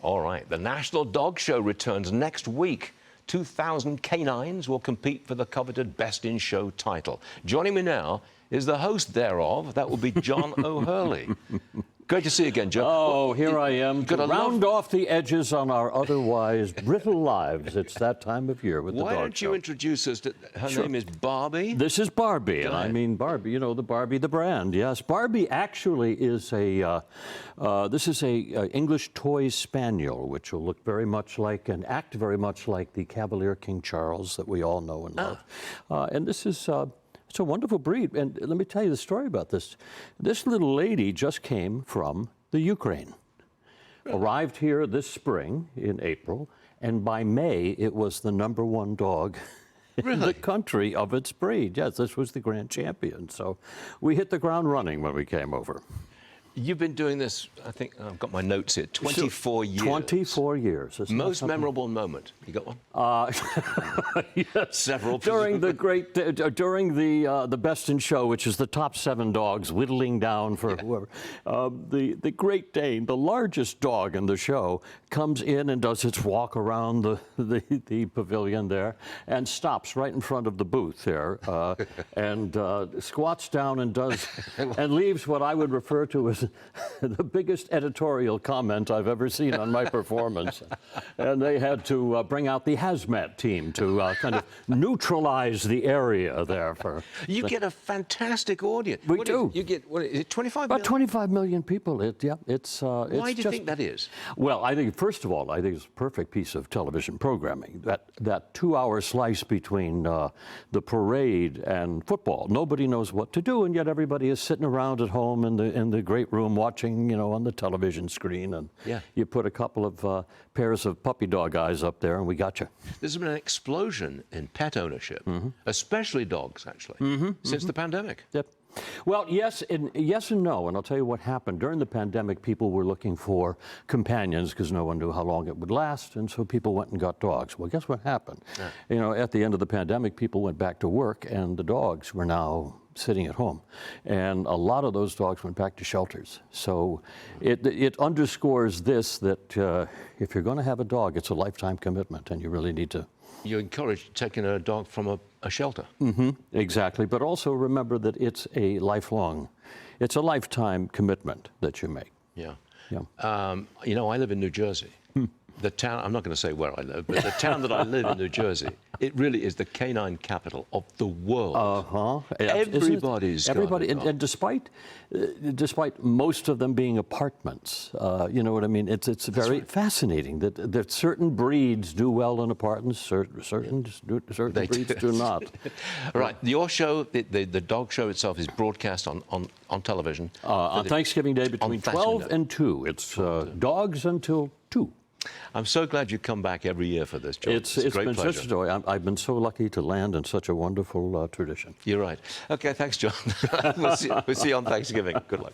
All right, the National Dog Show returns next week. 2,000 canines will compete for the coveted Best in Show title. Joining me now is the host thereof. That will be John O'Hurley. Great to see you again, John. Oh, here I am to round off the edges on our otherwise brittle lives. It's that time of year with the dog show. Why don't you introduce us to... Her name is Barbie? This is Barbie, and I mean Barbie, you know, the Barbie, the brand, yes. Barbie actually is this is a English toy spaniel, which will look very much like and act very much like the Cavalier King Charles that we all know and love. And this is... it's a wonderful breed, and let me tell you the story about this. This little lady just came from the Ukraine. Really? Arrived here this spring in April, and by May it was the #1 dog in the country of its breed. Yes, this was the grand champion. So we hit the ground running when we came over. You've been doing this, I think, I've got my notes here, 24 years. 24 years. Most memorable moment. You got one? Yes. Several. During the great, during the Best in Show, which is the top 7 dogs, whittling down for whoever. The Great Dane, the largest dog in the show, comes in and does its walk around the pavilion there, and stops right in front of the booth there, and squats down and does, and leaves what I would refer to as the biggest editorial comment I've ever seen on my performance. And they had to bring out the hazmat team to kind of neutralize the area there. You get a fantastic audience. We do. You get, what is it, 25 About million? 25 million people. It's Why do you think that is? Well, I think, first of all, I think it's a perfect piece of television programming. That 2-hour slice between the parade and football. Nobody knows what to do, and yet everybody is sitting around at home in the great room watching, you know, on the television screen, and you put a couple of pairs of puppy dog eyes up there, and we got you. There's been an explosion in pet ownership, especially dogs, actually, since the pandemic. Yep. Well, yes and no, and I'll tell you what happened. During the pandemic, people were looking for companions because no one knew how long it would last, and so people went and got dogs. Well, guess what happened? You know, at the end of the pandemic, people went back to work, and the dogs were now sitting at home, and a lot of those dogs went back to shelters. So it underscores this, that if you're going to have a dog, it's a lifetime commitment, and you really need to. You encourage taking a dog from a shelter. Exactly, but also remember that it's a lifetime commitment that you make. Yeah. You know, I live in New Jersey. The town, I'm not going to say where I live, but the town that I live in, New Jersey, it really is the canine capital of the world. Everybody's everybody, and despite most of them being apartments, you know what I mean? It's very fascinating that certain breeds do well in apartments, certain breeds do not. Right, your show, the dog show itself, is broadcast on television on Thanksgiving Day between 12 and 2. It's dogs until 2. I'm so glad you come back every year for this, John. It's a great been pleasure. Such a joy. I've been so lucky to land in such a wonderful tradition. You're right. Okay, thanks, John. We'll see you on Thanksgiving. Good luck.